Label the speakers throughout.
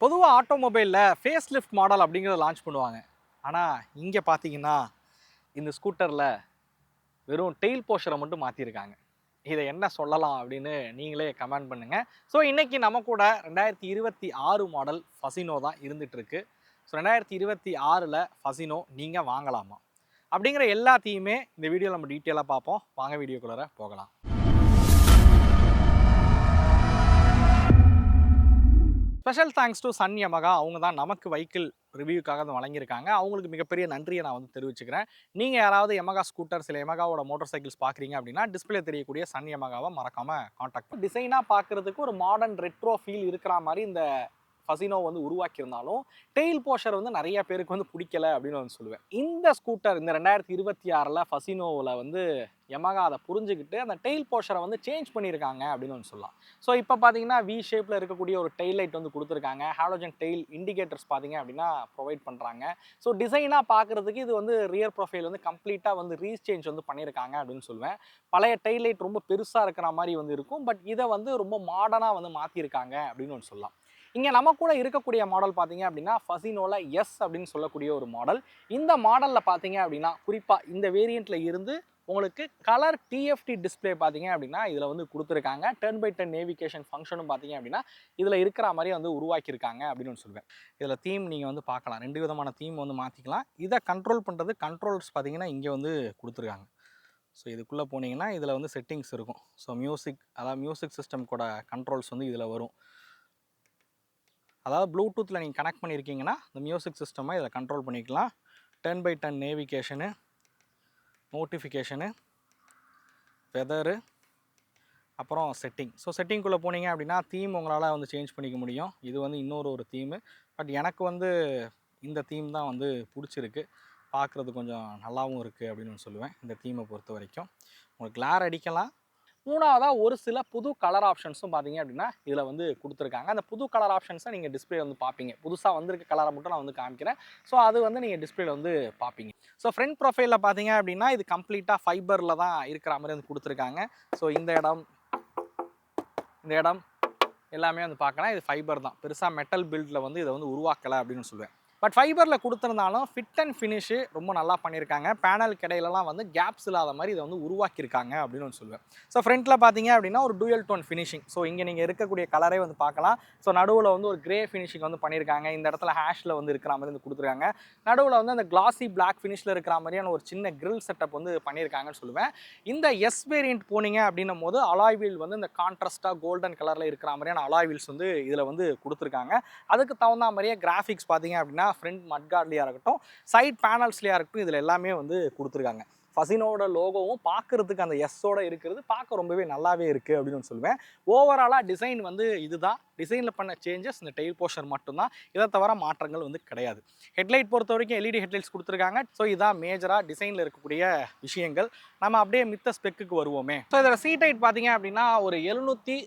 Speaker 1: பொதுவா ஆட்டோமொபைல்ல face lift model அப்படிங்கிறத launch பண்ணுவாங்க. ஆனா, இங்க பார்த்தீங்கன்னா, இந்த ஸ்கூட்டர்ல வெறும் டெயில் போர்ஷன மட்டும் மாத்தியிருக்காங்க. இத என்ன சொல்லலாம் அப்படின்னு நீங்களே கமெண்ட் பண்ணுங்க. ஸோ, இன்னைக்கு நம்ம கூட 2026 மாடல் ஃபசினோ தான் இருந்துட்டு இருக்கு. ஸோ, 2026ல ஃபசினோ நீங்க வாங்கலாமா? அப்படிங்கிற எல்லாத்தையுமே இந்த வீடியோல நம்ம டீட்டெயிலா பார்ப்போம். வாங்க வீடியோக்குள்ளார போகலாம். Special thanks to Sun Yamaha. அவங்க தான் நமக்கு வெஹிக்கிள் ரிவ்யூக்காக அதை வழங்கியிருக்காங்க. அவங்களுக்கு மிகப்பெரிய நன்றியை நான் வந்து தெரிவிச்சுக்கிறேன். நீங்கள் யாராவது யமகா ஸ்கூட்டர்ஸ் இல்லை யமகாவோட மோட்டார் சைக்கிள்ஸ் பார்க்குறீங்க அப்படின்னா டிஸ்பிளே தெரியக்கூடிய சன் யமகாவை மறக்காமல் காண்டாக்ட். டிசைனாக பார்க்குறதுக்கு ஒரு மாடர்ன் ரெட்ரோ ஃபீல் இருக்கிற மாதிரி இந்த ஃபசினோ வந்து உருவாக்கியிருந்தாலும் டெயில் போஷர் வந்து நிறைய பேருக்கு வந்து பிடிக்கல அப்படின்னு வந்து சொல்லுவேன். இந்த ஸ்கூட்டர் இந்த 2026ல் ஃபசினோவில் வந்து யமகா அதை புரிஞ்சுக்கிட்டு அந்த டெயில் போஷரை வந்து சேஞ்ச் பண்ணியிருக்காங்க அப்படின்னு வந்து சொல்லலாம். ஸோ இப்போ பார்த்தீங்கன்னா வி ஷேப்பில் இருக்கக்கூடிய ஒரு டெயில் லைட் வந்து கொடுத்துருக்காங்க. ஹாலோஜன் டெயில் இண்டிகேட்டர்ஸ் பார்த்தீங்க அப்படின்னா ப்ரொவைட் பண்ணுறாங்க. ஸோ டிசைனாக பார்க்குறதுக்கு இது வந்து ரியர் ப்ரொஃபைல் வந்து கம்ப்ளீட்டாக வந்து ரீசேஞ்ச் வந்து பண்ணியிருக்காங்க அப்படின்னு சொல்லுவேன். பழைய டெயில் லைட் ரொம்ப பெருசாக இருக்கிற மாதிரி வந்து இருக்கும். பட் இதை வந்து ரொம்ப மாடர்னாக வந்து மாற்றிருக்காங்க அப்படின்னு ஒன்று சொல்லலாம். இங்கே நம்ம கூட இருக்கக்கூடிய மாடல் பார்த்தீங்க அப்படின்னா ஃபசினோல எஸ் அப்படின்னு சொல்லக்கூடிய ஒரு மாடல். இந்த மாடலில் பார்த்தீங்க அப்படின்னா குறிப்பாக இந்த வேரியண்ட்டில் இருந்து உங்களுக்கு கலர் டிஎஃப்டி டிஸ்பிளே பார்த்தீங்க அப்படின்னா இதில் வந்து கொடுத்துருக்காங்க. 10x10 நேவிகேஷன் ஃபங்க்ஷனும் பார்த்தீங்க அப்படின்னா இதில் இருக்கிற மாதிரி வந்து உருவாக்கியிருக்காங்க அப்படின்னு சொல்லுவேன். இதில் தீம் நீங்கள் வந்து பார்க்கலாம். 2 விதமான தீம் வந்து மாற்றிக்கலாம். இதை கண்ட்ரோல் பண்ணுறது கண்ட்ரோல்ஸ் பார்த்தீங்கன்னா இங்கே வந்து கொடுத்துருக்காங்க. ஸோ இதுக்குள்ளே போனீங்கன்னா இதில் வந்து செட்டிங்ஸ் இருக்கும். ஸோ மியூசிக், அதாவது மியூசிக் சிஸ்டம் கூட கண்ட்ரோல்ஸ் வந்து இதில் வரும். அதாவது ப்ளூடூத்தில் நீங்கள் கனெக்ட் பண்ணியிருக்கீங்கன்னா இந்த மியூசிக் சிஸ்டமை இதில் கண்ட்ரோல் பண்ணிக்கலாம். 10x10 நேவிகேஷனு, நோட்டிஃபிகேஷனு, வெதரு, அப்புறம் செட்டிங். ஸோ செட்டிங்குள்ளே போனீங்க அப்படின்னா தீம் உங்களால் வந்து சேஞ்ச் பண்ணிக்க முடியும். இது வந்து இன்னொரு தீமு. பட் எனக்கு வந்து இந்த தீம் தான் வந்து பிடிச்சிருக்கு. பார்க்குறது கொஞ்சம் நல்லாவும் இருக்குது அப்படின்னு சொல்லுவேன் இந்த தீமை பொறுத்த வரைக்கும். உங்களுக்கு கிளார் அடிக்கலாம். மூணாவதாக ஒரு சில புது கலர் ஆப்ஷன்ஸும் பார்த்தீங்க அப்படின்னா இதில் வந்து கொடுத்துருக்காங்க. அந்த புது கலர் ஆப்ஷன்ஸை நீங்கள் டிஸ்பிளே வந்து பார்ப்பீங்க. புதுசாக வந்திருக்க கலரை மட்டும் நான் வந்து காமிக்கிறேன். ஸோ அது வந்து நீங்கள் டிஸ்பிளேல வந்து பார்ப்பீங்க. ஸோ ஃப்ரண்ட் ப்ரொஃபைலில் பார்த்தீங்க அப்படின்னா இது கம்ப்ளீட்டாக ஃபைபரில் தான் இருக்கிற மாதிரி வந்து கொடுத்துருக்காங்க. ஸோ இந்த இடம் எல்லாமே வந்து பார்க்கலாம். இது ஃபைபர் தான். பெருசாக மெட்டல் பில்டில் வந்து இதை வந்து உருவாக்கலை அப்படின்னு சொல்லுவேன். பட் ஃபைபரில் கொடுத்துருந்தாலும் ஃபிட் அண்ட் ஃபினிஷு ரொம்ப நல்லா பண்ணியிருக்காங்க. பேனலுக்கு இடையிலலாம் வந்து கேப்ஸ் இல்லாத மாதிரி இதை வந்து உருவாக்கியிருக்காங்க அப்படின்னு ஒன்று சொல்லுவேன். ஸோ ஃப்ரண்ட்டில் பார்த்தீங்க அப்படின்னா ஒரு டூயல் டோன் ஃபினிஷிங். ஸோ இங்கே நீங்கள் இருக்கக்கூடிய கலரே வந்து பார்க்கலாம். ஸோ நடுவில் வந்து ஒரு கிரே ஃபினிஷிங் வந்து பண்ணியிருக்காங்க. இந்த இடத்துல ஹேஷில் வந்து இருக்கிற மாதிரி வந்து கொடுத்துருக்காங்க. நடுவில் வந்து அந்த கிளாசி பிளாக் ஃபினிஷில் இருக்கிற மாதிரியான ஒரு சின்ன கிரில் செட்டப் வந்து பண்ணியிருக்காங்கன்னு சொல்லுவேன். இந்த எஸ் வேரியண்ட் போனீங்க அப்படின்னும் போது அலாய் வீல் வந்து இந்த கான்ட்ராஸ்ட்டாக கோல்டன் கலரில் இருக்கிற மாதிரியான அலாய் வீல்ஸ் வந்து இதில் வந்து கொடுத்துருக்காங்க. அதுக்கு தகுந்த மாதிரியே கிராஃபிக்ஸ் பார்த்தீங்க அப்படின்னா ஃப்ரண்ட் மட்கார்ட்லையாக இருக்கட்டும், சைட் பேனல்ஸ்லையாக இருக்கட்டும், இதில் எல்லாமே வந்து கொடுத்துருக்காங்க. ஃபசினோட லோகோவும் பார்க்குறதுக்கு அந்த எஸ்ஸோட இருக்கிறது பார்க்க ரொம்பவே நல்லாவே இருக்குது அப்படின்னு சொல்லுவேன். ஓவராலாக டிசைன் வந்து இதுதான். டிசைனில் பண்ண சேஞ்சஸ் இந்த டெயில் போர்ஷன் மட்டும்தான். இதை தவிர மாற்றங்கள் வந்து கிடையாது. ஹெட்லைட் பொறுத்த வரைக்கும் எல்இடி ஹெட்லைட்ஸ் கொடுத்துருக்காங்க. ஸோ இதான் மேஜராக டிசைனில் இருக்கக்கூடிய விஷயங்கள். நம்ம அப்படியே மித்த ஸ்பெக்குக்கு வருவோமே. ஸோ இதோட சீட் ஹைட் பார்த்தீங்க அப்படின்னா ஒரு 780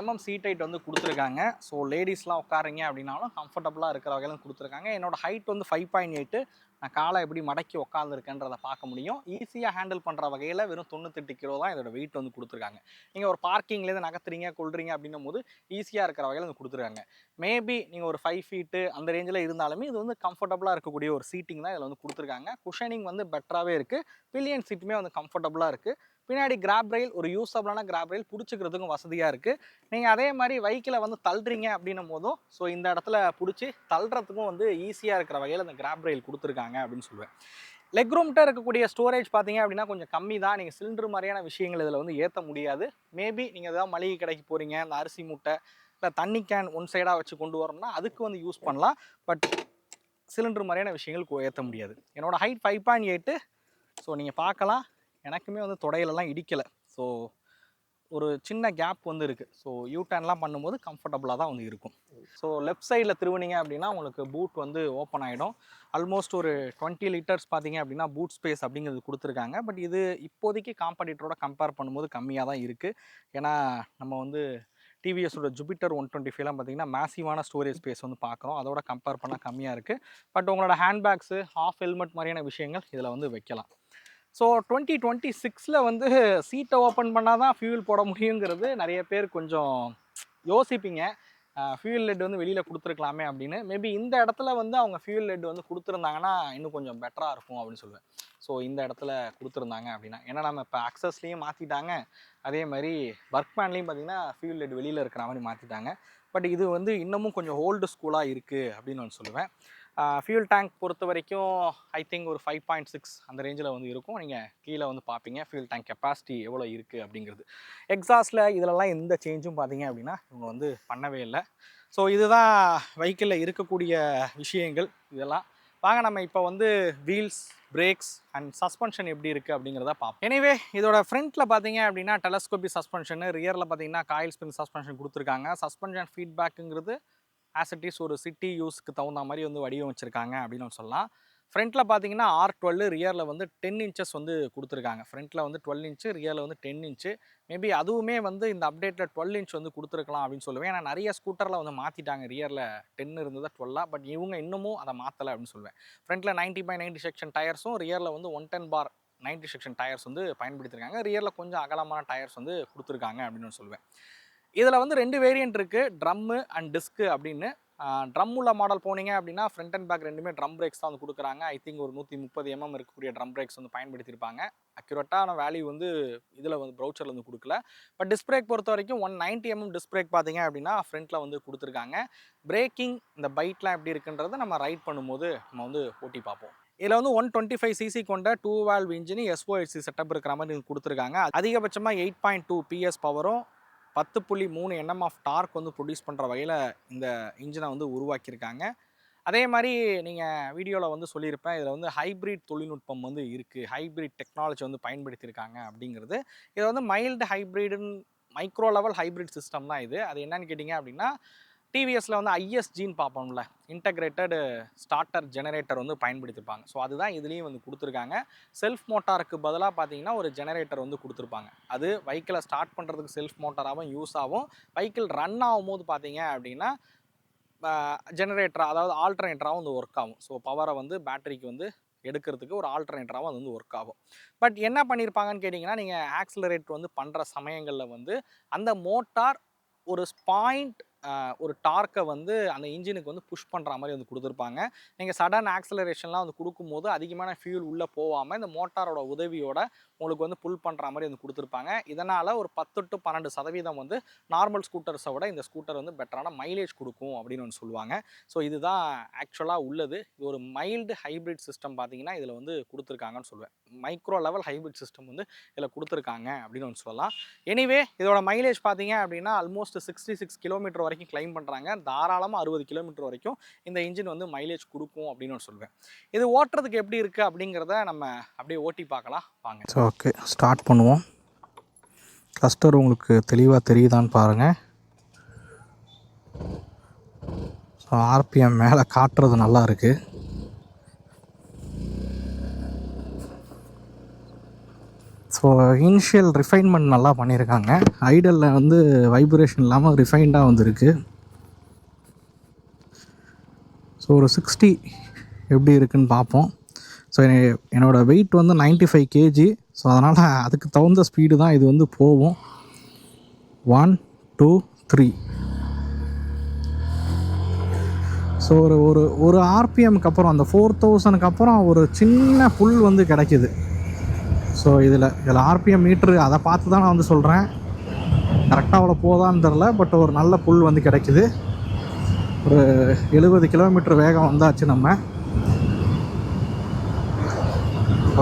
Speaker 1: mm சீட் ஹைட் வந்து கொடுத்துருக்காங்க. ஸோ லேடிஸ்லாம் உட்காருங்க அப்படின்னாலும் கம்ஃபர்டபுளாக இருக்கிற வகையிலும் கொடுத்துருக்காங்க. என்னோடய ஹைட் வந்து 5.8. நான் காலை எப்படி மடக்கி உட்காந்துருக்கேன்றதை பார்க்க முடியும். ஈஸியாக ஹேண்டில் பண்ணுற வகையில் வெறும் 98 கிலோ தான் இதோட வெயிட் வந்து கொடுத்துருக்காங்க. நீங்கள் ஒரு பார்க்கிங்லேருந்து நகர்த்துறீங்க கொள்றீங்க அப்படின்னும் போது ஈஸியாக இருக்கிற வகையில் வந்து கொடுத்துருக்காங்க. மேபி நீங்கள் ஒரு 5 ஃபீட்டு அந்த ரேஞ்சில் இருந்தாலுமே இது வந்து கம்ஃபர்டபுளாக இருக்கக்கூடிய ஒரு சீட்டிங் தான் இதில் வந்து கொடுத்துருக்காங்க. குஷனிங் வந்து பெட்டராகவே இருக்குது. பில்லியன் சீட்டுமே வந்து கம்ஃபர்டபுளாக இருக்குது. பின்னாடி கிராப் ரயில், ஒரு யூஸபிளான கிராப் ரயில், பிடிச்சிக்கிறதுக்கும் வசதியாக இருக்குது. நீங்கள் அதே மாதிரி வெஹிக்கிளை வந்து தள்ளுறீங்க அப்படின்னும் போதும் ஸோ இந்த இடத்துல பிடிச்சி தள்ளுறதுக்கும் வந்து ஈஸியாக இருக்கிற வகையில் அந்த கிராப் ரயில் கொடுத்துருக்காங்க அப்படின்னு சொல்லுவேன். லெக் ரூம்கிட்ட இருக்கக்கூடிய ஸ்டோரேஜ் பார்த்தீங்க அப்படின்னா கொஞ்சம் கம்மி தான். நீங்கள் சிலிண்டர் மாதிரியான விஷயங்கள் இதில் வந்து ஏற்ற முடியாது. மேபி நீங்கள் ஏதாவது மளிகை கடைக்கு போகிறீங்க, இந்த அரிசி மூட்டை இல்லை தண்ணி கேன் ஒன் சைடாக வச்சு கொண்டு வரணும்னா அதுக்கு வந்து யூஸ் பண்ணலாம். பட் சிலிண்டர் மாதிரியான விஷயங்கள் ஏற்ற முடியாது. என்னோடய ஹைட் 5.8. ஸோ நீங்கள் பார்க்கலாம், எனக்குமே வந்து தொடையிலலாம் இடிக்கலை. ஸோ ஒரு சின்ன கேப் வந்து இருக்குது. ஸோ யூடர்ன்லாம் பண்ணும்போது கம்ஃபர்டபுளாக தான் வந்து இருக்கும். ஸோ லெஃப்ட் சைடில் திருவினீங்க அப்படின்னா உங்களுக்கு பூட் வந்து ஓப்பன் ஆகிடும். ஆல்மோஸ்ட் ஒரு 20 லிட்டர்ஸ் பார்த்தீங்க அப்படின்னா பூட் ஸ்பேஸ் அப்படிங்கிறது கொடுத்துருக்காங்க. பட் இது இப்போதைக்கு காம்படிட்டரோட கம்பேர் பண்ணும்போது கம்மியாக தான் இருக்குது. ஏன்னா நம்ம வந்து டிவிஎஸோட ஜூபிட்டர் 125லாம் பார்த்தீங்கன்னா மேசிவான ஸ்டோரேஜ் ஸ்பேஸ் வந்து பார்க்குறோம். அதோட கம்பேர் பண்ணால் கம்மியாக இருக்குது. பட் உங்களோட ஹேண்ட்பேக்ஸு, ஹாஃப் ஹெல்மெட் மாதிரியான விஷயங்கள் இதில் வந்து வைக்கலாம். ஸோ 2026ல் வந்து சீட்டை ஓப்பன் பண்ணால் தான் ஃபியூல் போட முடியுங்கிறது நிறைய பேர் கொஞ்சம் யோசிப்பீங்க. ஃபியூல் லெட் வந்து வெளியில் கொடுத்துருக்கலாமே அப்படின்னு. மேபி இந்த இடத்துல வந்து அவங்க ஃபியூல் லெட் வந்து கொடுத்துருந்தாங்கன்னா இன்னும் கொஞ்சம் பெட்டராக இருக்கும் அப்படின்னு சொல்லுவேன். ஸோ இந்த இடத்துல கொடுத்துருந்தாங்க அப்படின்னா, ஏன்னா நம்ம இப்போ அக்சஸ்லேயும் மாற்றிட்டாங்க, அதே மாதிரி பர்க்மேன்லேயும் பார்த்தீங்கன்னா ஃபியூல் லெட் வெளியில் இருக்கிற மாதிரி மாற்றிட்டாங்க. பட் இது வந்து இன்னமும் கொஞ்சம் ஓல்டு ஸ்கூலாக இருக்குது அப்படின்னு நான் சொல்லுவேன். ஃபியூல் டேங்க் பொறுத்த வரைக்கும் ஐ திங்க் ஒரு 5.6 அந்த ரேஞ்சில் வந்து இருக்கும். நீங்கள் கீழே வந்து பார்ப்பீங்க ஃபியூல் டேங்க் கெப்பாசிட்டி எவ்வளோ இருக்குது அப்படிங்கிறது. எக்ஸாஸ்ட்டில் இதிலலாம் எந்த சேஞ்சும் பார்த்தீங்க அப்படின்னா இவங்க வந்து பண்ணவே இல்லை. ஸோ இதுதான் வெஹிக்கிளில் இருக்கக்கூடிய விஷயங்கள் இதெல்லாம். வாங்க நம்ம இப்போ வந்து வீல்ஸ், பிரேக்ஸ் அண்ட் சஸ்பென்ஷன் எப்படி இருக்குது அப்படிங்கிறத பார்ப்போம். எனிவே இதோட ஃப்ரண்ட்டில் பார்த்தீங்க அப்படின்னா டெலஸ்கோபி சஸ்பென்ஷனு, ரியரில் பார்த்தீங்கன்னா காயில் ஸ்ப்ரிங் சஸ்பென்ஷன் கொடுத்துருக்காங்க. சஸ்பென்ஷன் ஃபீட்பேக்குங்கிறது ஆஸ் இட் இஸ் ஒரு சிட்டி யூஸ்க்கு தகுந்த மாதிரி வந்து வடிவமைச்சிருக்காங்க அப்படின்னு சொல்லலாம். ஃப்ரண்ட்டில் பார்த்தீங்கன்னா R12, ரியரில் வந்து 10 இன்ச்சஸ் வந்து கொடுத்துருக்காங்க. ஃப்ரண்ட்டில் வந்து 12 இன்ச்சு, ரியரில் வந்து 10 இன்ச்சு. மேபி அதுவுமே வந்து இந்த அப்டேட்டில் 12 இன்ச் வந்து கொடுத்துருக்கலாம் அப்படின்னு சொல்லுவேன். ஏன்னா நிறைய ஸ்கூட்டரில் வந்து மாற்றிட்டாங்க, ரியரில் 10 இருந்தது 12, பட் இவங்க இன்னமும் அதை மாற்றலை அப்படின்னு சொல்லுவேன். ஃப்ரண்ட்டில் 90/90 செக்ஷன் டயர்ஸும், ரியரில் வந்து 110/90 செக்ஷன் டயர்ஸ் வந்து பயன்படுத்தியிருக்காங்க. ரியரில் கொஞ்சம் அகலமான டயர்ஸ் வந்து கொடுத்துருக்காங்க அப்படின்னு சொல்லுவேன். இதில் வந்து 2 வேரியன்ட் இருக்குது, ட்ரம்மு அண்ட் டிஸ்க்கு அப்படின்னு. ட்ரம் உள்ள மாடல் போனீங்க அப்படின்னா ஃப்ரண்ட் அண்ட் பேக் ரெண்டுமே ட்ரம் பிரேக்ஸ் தான் வந்து கொடுக்குறாங்க. ஐ திங்க் ஒரு 130 mm இருக்கக்கூடிய ட்ரம் பிரேக்ஸ் வந்து பயன்படுத்தியிருப்பாங்க. அக்யூரேட்டான வேல்யூ வந்து இதில் வந்து ப்ரௌச்சரில் வந்து கொடுக்கல. பட் டிஸ்க் பிரேக் பொறுத்த வரைக்கும் 190 mm டிஸ்க் பிரேக் பார்த்தீங்க அப்படின்னா ஃப்ரண்ட்டில் வந்து கொடுத்துருக்காங்க. பிரேக்கிங் இந்த பைட்லாம் எப்படி இருக்குன்றதை நம்ம ரைட் பண்ணும்போது நம்ம வந்து ஓட்டி பார்ப்போம். இதில் வந்து 125cc கொண்ட 2 valve இன்ஜின் SOHC செட்டப் இருக்கிற மாதிரி கொடுத்துருக்காங்க. அதிகபட்சமாக 8.2 PS பவரும் 10.3 Nm ஆஃப் டார்க் வந்து ப்ரொடியூஸ் பண்ணுற வகையில் இந்த இன்ஜினை வந்து உருவாக்கியிருக்காங்க. அதே மாதிரி நீங்கள் வீடியோவில் வந்து சொல்லியிருப்பேன், இதில் வந்து ஹைப்ரிட் தொழில்நுட்பம் வந்து இருக்குது, ஹைப்ரிட் டெக்னாலஜி வந்து பயன்படுத்தியிருக்காங்க அப்படிங்கிறது. இதை வந்து மைல்டு ஹைப்ரிடுன்னு மைக்ரோ லெவல் ஹைப்ரிட் சிஸ்டம் தான் இது. அது என்னன்னு கேட்டிங்க அப்படின்னா டிவிஎஸில் வந்து ISGன்னு பார்ப்போம்ல, இன்டகிரேட்டட் ஸ்டார்டர் ஜெனரேட்டர் வந்து பயன்படுத்தியிருப்பாங்க. ஸோ அதுதான் இதுலேயும் வந்து கொடுத்துருக்காங்க. செல்ஃப் மோட்டாருக்கு பதிலாக பார்த்தீங்கன்னா ஒரு ஜெனரேட்டர் வந்து கொடுத்துருப்பாங்க. அது வெஹிக்கிளை ஸ்டார்ட் பண்ணுறதுக்கு செல்ஃப் மோட்டாராகவும் யூஸ் ஆகும். வெஹிக்கிள் ரன் ஆகும்போது பார்த்தீங்க அப்படின்னா ஜெனரேட்டர், அதாவது ஆல்டர்னேட்டராகவும் வந்து ஒர்க் ஆகும். ஸோ பவரை வந்து பேட்டரிக்கு வந்து எடுக்கிறதுக்கு ஒரு ஆல்டர்னேட்டராகவும் அது வந்து ஒர்க் ஆகும். பட் என்ன பண்ணியிருப்பாங்கன்னு கேட்டிங்கன்னா, நீங்கள் ஆக்சிலரேட் வந்து பண்ணுற சமயங்களில் வந்து அந்த மோட்டார் ஒரு பாயிண்ட் ஒரு டார்க்கை வந்து அந்த இன்ஜினுக்கு வந்து புஷ் பண்ணுற மாதிரி வந்து கொடுத்துருப்பாங்க. நீங்கள் சடன் ஆக்சலரேஷன்லாம் வந்து கொடுக்கும்போது அதிகமான ஃபியூல் உள்ளே போகாமல் இந்த மோட்டாரோட உதவியோட உங்களுக்கு வந்து புல் பண்ணுற மாதிரி வந்து கொடுத்துருப்பாங்க. இதனால் ஒரு 10 to 12% வந்து நார்மல் ஸ்கூட்டர்ஸை விட இந்த ஸ்கூட்டர் வந்து பெட்டரான மைலேஜ் கொடுக்கும் அப்படின்னு வந்து சொல்லுவாங்க. ஸோ இதுதான் ஆக்சுவலாக உள்ளது. இது ஒரு மைல்டு ஹைப்ரிட் சிஸ்டம் பார்த்தீங்கன்னா இதில் வந்து கொடுத்துருக்காங்கன்னு சொல்லுவேன். மைக்ரோ லெவல் ஹைப்ரிட் சிஸ்டம் வந்து இதில் கொடுத்துருக்காங்க அப்படின்னு வந்து சொல்லலாம். எனிவே இதோட மைலேஜ் பார்த்தீங்க அப்படின்னா ஆல்மோஸ்ட் 66 கிலோமீட்டர் வரைக்கும் கிளைம் பண்ணுறாங்க. தாராளமாக 60 கிலோமீட்டர் வரைக்கும் இந்த இன்ஜின் வந்து மைலேஜ் கொடுக்கும் அப்படின்னு நான் சொல்லுவேன். இது ஓட்டுறதுக்கு எப்படி இருக்குது அப்படிங்கிறத நம்ம அப்படியே ஓட்டி பார்க்கலாம் வாங்க.
Speaker 2: ஸோ ஓகே, ஸ்டார்ட் பண்ணுவோம். கிளஸ்டர் உங்களுக்கு தெளிவாக தெரியுதான்னு பாருங்கள். ஸோ RPM மேலே காட்டுறது நல்லா இருக்குது. ஸோ இனிஷியல் ரிஃபைன்மெண்ட் நல்லா பண்ணியிருக்காங்க. ஐடலில் வந்து வைப்ரேஷன் இல்லாமல் ரிஃபைண்டாக வந்துருக்கு. ஸோ ஒரு 60 எப்படி இருக்குதுன்னு பார்ப்போம். ஸோ என்னோடய வெயிட் வந்து 95 kg. ஸோ அதனால் அதுக்கு தகுந்த ஸ்பீடு தான் இது வந்து போகும். 1 2 3. ஸோ ஒரு RPMக்கு அப்புறம் அந்த 4000க்கு அப்புறம் ஒரு சின்ன புல் வந்து கிடைக்கிது. ஸோ இதில் RPM மீட்ரு அதை பார்த்து தான் நான் வந்து சொல்கிறேன். கரெக்டாக அவ்வளோ போதான்னு தெரில, பட் ஒரு நல்ல புல் வந்து கிடைக்கிது. ஒரு 70 கிலோமீட்டர் வேகம் வந்தாச்சு. நம்ம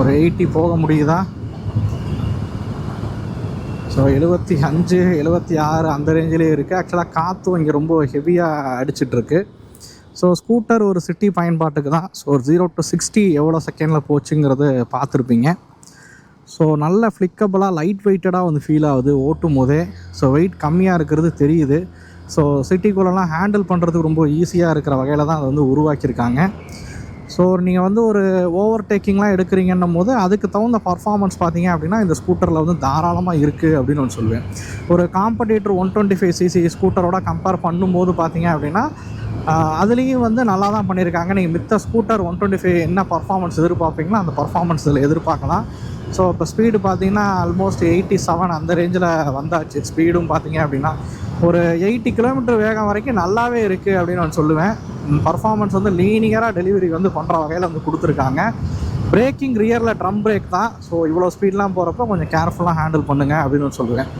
Speaker 2: ஒரு 80 போக முடியுதா? ஸோ 75 76 அந்த ரேஞ்சிலே இருக்குது. ஆக்சுவலாக காற்றும் இங்கே ரொம்ப ஹெவியாக அடிச்சிட்ருக்கு. ஸோ ஸ்கூட்டர் ஒரு சிட்டி பயன்பாட்டுக்கு தான். ஸோ ஒரு 0 to 60 எவ்வளோ செகண்டில் போச்சுங்கிறது பார்த்துருப்பீங்க. ஸோ நல்ல ஃப்ளிக்கபிளாக லைட் வெயிட்டடாக வந்து ஃபீல் ஆகுது ஓட்டும் போதே. ஸோ வெயிட் கம்மியாக இருக்கிறது தெரியுது. ஸோ சிட்டிக்குள்ளெல்லாம் ஹேண்டில் பண்ணுறதுக்கு ரொம்ப ஈஸியாக இருக்கிற வகையில் தான் அதை வந்து உருவாக்கியிருக்காங்க. ஸோ நீங்கள் வந்து ஒரு ஓவர்டேக்கிங்லாம் எடுக்கிறீங்கன்னும் போது அதுக்கு தகுந்த பர்ஃபார்மன்ஸ் பார்த்தீங்க அப்படின்னா இந்த ஸ்கூட்டரில் வந்து தாராளமாக இருக்குது அப்படின்னு நான் சொல்லுவேன். ஒரு காம்படிட்டர் 125cc ஸ்கூட்டரோட கம்பேர் பண்ணும்போது பார்த்தீங்க அப்படின்னா அதுலேயும் வந்து நல்லா தான் பண்ணியிருக்காங்க. நீங்கள் மித்த ஸ்கூட்டர் 125 என்ன பர்ஃபார்மன்ஸ் எதிர்பார்ப்பீங்களோ அந்த பர்ஃபார்மன்ஸ் இதில் எதிர்பார்க்கலாம். ஸோ இப்போ ஸ்பீடு பார்த்தீங்கன்னா ஆல்மோஸ்ட் 87 அந்த ரேஞ்சில் வந்தாச்சு. ஸ்பீடும் பார்த்தீங்க அப்படின்னா ஒரு 80 கிலோமீட்டர் வேகம் வரைக்கும் நல்லாவே இருக்குது அப்படின்னு நான் சொல்லுவேன். பர்ஃபார்மன்ஸ் வந்து லீனியராக டெலிவரி வந்து பண்ணுற வகையில் வந்து கொடுத்துருக்காங்க. பிரேக்கிங் ரியரில் ட்ரம் பிரேக் தான். ஸோ இவ்வளோ ஸ்பீட்லாம் போகிறப்போ கொஞ்சம் கேர்ஃபுல்லாக ஹேண்டில் பண்ணுங்கள் அப்படின்னு சொல்லுவேன்.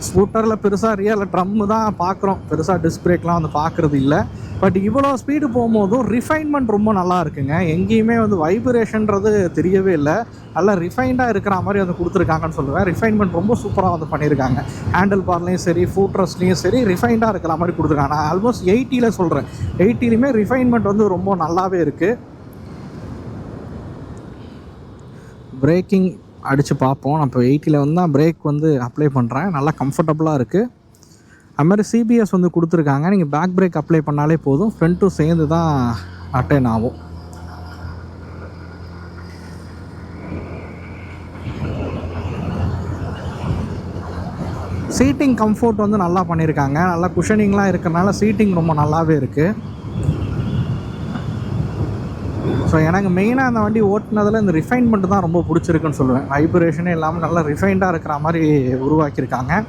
Speaker 2: ஸ்கூட்டரில் பெருசாக ரியரில் ட்ரம்மு தான் பார்க்குறோம், பெருசாக டிஸ்க் பிரேக்லாம் வந்து பார்க்குறது இல்லை. பட் இவ்வளோ ஸ்பீடு போகும்போதும் ரிஃபைன்மெண்ட் ரொம்ப நல்லா இருக்குங்க. எங்கேயுமே வந்து வைப்ரேஷன்றது தெரியவே இல்லை. நல்லா ரிஃபைண்டாக இருக்கிற மாதிரி வந்து கொடுத்துருக்காங்கன்னு சொல்லுவேன். ரிஃபைன்மெண்ட் ரொம்ப சூப்பராக வந்து பண்ணியிருக்காங்க. ஹேண்டில் பார்லையும் சரி, ஃபுட் ரெஸ்ட்லேயும் சரி ரிஃபைண்டாக இருக்கிற மாதிரி கொடுத்துருக்காங்க. நான் ஆல்மோஸ்ட் 80 சொல்கிறேன். 80லையுமே ரிஃபைன்மெண்ட் வந்து ரொம்ப நல்லாவே இருக்குது. பிரேக்கிங் அடித்து பார்ப்போம். நான் இப்போ 80 வந்து தான் பிரேக் வந்து அப்ளை பண்ணுறேன். நல்லா கம்ஃபர்டபுளாக இருக்குது. அதுமாதிரி சிபிஎஸ் வந்து கொடுத்துருக்காங்க. நீங்கள் பேக் பிரேக் அப்ளை பண்ணாலே போதும், ஃப்ரண்ட்டும் சேர்ந்து தான் அட்டைன் ஆகும். சீட்டிங் கம்ஃபோர்ட் வந்து நல்லா பண்ணியிருக்காங்க. நல்லா குஷனிங்லாம் இருக்கிறனால சீட்டிங் ரொம்ப நல்லாவே இருக்குது. ஸோ எனக்கு மெயினாக அந்த வண்டி ஓட்டுனதில் இந்த ரிஃபைன்மெண்ட் தான் ரொம்ப பிடிச்சிருக்குன்னு சொல்லுவேன். வைப்ரேஷனே இல்லாமல் நல்லா ரிஃபைண்டாக இருக்கிற மாதிரி உருவாக்கியிருக்காங்க.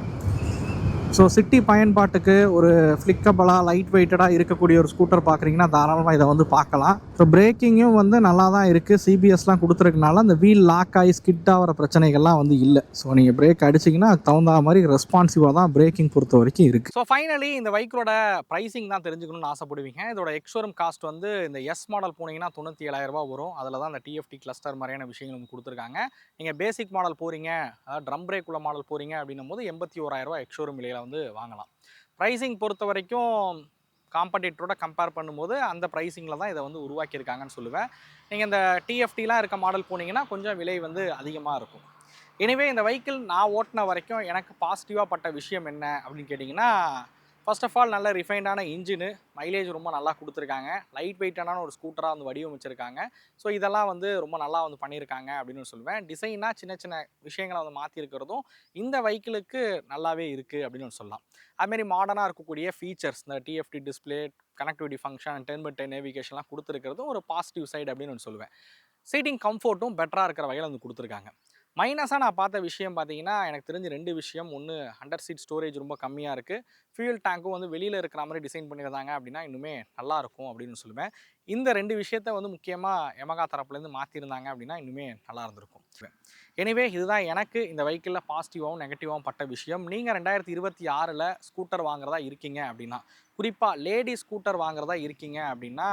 Speaker 2: ஸோ சிட்டி பயன்பாட்டுக்கு ஒரு ஃப்ளிக்கபிளாக லைட் வெயிட்டடாக இருக்கக்கூடிய ஒரு ஸ்கூட்டர் பார்க்குறீங்கன்னா தாராளமாக இதை வந்து பார்க்கலாம். ஸோ பிரேக்கிங்கும் வந்து நல்லா தான் இருக்குது. சிபிஎஸ்லாம் கொடுத்துருக்கனால அந்த வீல் லாக் ஆகி ஸ்கிட் ஆகிற பிரச்சனைகள்லாம் வந்து இல்லை. ஸோ நீங்கள் பிரேக் அடிச்சிங்கன்னா அதுக்கு தகுந்த மாதிரி ரெஸ்பான்சிவாக தான் பிரேக்கிங் பொறுத்த வரைக்கும் இருக்குது.
Speaker 1: ஸோ ஃபைனலி இந்த பைக்கோட ப்ரைஸிங் தான் தெரிஞ்சுக்கணும்னு ஆசைப்படுவீங்க. இதோட எக்ஸ்ஷோரூம் காஸ்ட் வந்து இந்த எஸ் மாடல் போனீங்கன்னா 97,000 ரூபா வரும். அதில் தான் அந்த டிஎஃப்டி கிளஸ்டர் மாதிரியான விஷயங்கள் வந்து கொடுத்துருக்காங்க. நீங்கள் பேசிக் மாடல் போகிறீங்க, அதாவது ட்ரம் பிரேக் உள்ள மாடல் போகிறீங்க அப்படின்னும் போது 81,000 ரூபா எக்ஸ்ஷோரூம் விலையில் வந்து வாங்கலாம். ப்ரைஸிங் பொறுத்த வரைக்கும் காம்படிட்டரோட கம்பேர் பண்ணும்போது அந்த ப்ரைஸிங்கில் தான் இதை வந்து உருவாக்கியிருக்காங்கன்னு சொல்லுவேன். நீங்கள் இந்த டிஎஃப்டிலாம் இருக்க மாடல் போனீங்கன்னா கொஞ்சம் விலை வந்து அதிகமாக இருக்கும். எனிவே இந்த வெஹிக்கிள் நான் ஓட்டின வரைக்கும் எனக்கு பாசிட்டிவாக பட்ட விஷயம் என்ன அப்படின்னு கேட்டிங்கன்னா, ஃபர்ஸ்ட் ஆஃப் ஆல் நல்ல ரிஃபைண்டான இன்ஜினு, மைலேஜ் ரொம்ப நல்லா கொடுத்துருக்காங்க. லைட் வெயிட்டான ஒரு ஸ்கூட்டராக வந்து வடிவமைச்சிருக்காங்க. ஸோ இதெல்லாம் வந்து ரொம்ப நல்லா வந்து பண்ணியிருக்காங்க அப்படின்னு சொல்லுவேன். டிசைனாக சின்ன சின்ன விஷயங்களை வந்து மாற்றிருக்கிறதும் இந்த வெஹிக்கிளுக்கு நல்லாவே இருக்குது அப்படின்னு சொல்லலாம். அதுமாரி மாடர்னாக இருக்கக்கூடிய ஃபீச்சர்ஸ், இந்த TFT display, connectivity function, 10x10 நேவிகேஷன்லாம் கொடுத்துருக்கிறதும் ஒரு பாசிட்டிவ் சைடு அப்படின்னு சொல்லுவேன். சீட்டிங் கம்ஃபோர்ட்டும் பெட்டராக இருக்கிற வகையில் வந்து கொடுத்துருக்காங்க. மைனஸாக நான் பார்த்த விஷயம் பார்த்தீங்கன்னா, எனக்கு தெரிஞ்சு 2 விஷயம். ஒன்று, அண்டர் சீட் ஸ்டோரேஜ் ரொம்ப கம்மியாக இருக்குது. ஃபியூல் டேங்க்கும் வந்து வெளியில் இருக்கிற மாதிரி டிசைன் பண்ணியிருந்தாங்க அப்படின்னா இன்னுமே நல்லாயிருக்கும் அப்படின்னு சொல்லுவேன். இந்த 2 விஷயத்த வந்து முக்கியமாக யமகா தரப்புலேருந்து மாற்றிருந்தாங்க அப்படின்னா இன்னுமே நல்லா இருந்திருக்கும். எனிவே இதுதான் எனக்கு இந்த வெஹிக்கிளில் பாசிட்டிவாகவும் நெகட்டிவாகவும் பட்ட விஷயம். நீங்கள் 2026ல் ஸ்கூட்டர் வாங்குறதா இருக்கீங்க அப்படின்னா, குறிப்பாக லேடி ஸ்கூட்டர் வாங்குறதா இருக்கீங்க அப்படின்னா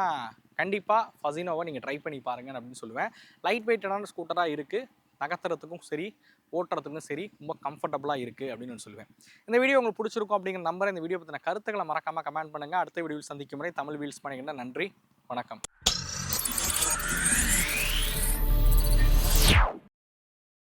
Speaker 1: கண்டிப்பாக ஃபசினோவை நீங்கள் ட்ரை பண்ணி பாருங்கள் அப்படின்னு சொல்லுவேன். லைட் வெயிட்டடான ஸ்கூட்டராக இருக்குது. நகர்த்துறதுக்கும் சரி, ஓட்டுறதுக்கும் சரி ரொம்ப கம்ஃபர்டபுளாக இருக்குது அப்படின்னு நான் சொல்லுவேன். இந்த வீடியோ உங்களுக்கு பிடிச்சிருக்கும் அப்படிங்கிற நம்பரை இந்த வீடியோ பற்றின கருத்துக்களை மறக்காமல் கமெண்ட் பண்ணுங்கள். அடுத்த வீடியோவில் சந்திக்கும் முறை தமிழ் வீல்ஸ் பண்ணிக்கிட்ட நன்றி, வணக்கம்.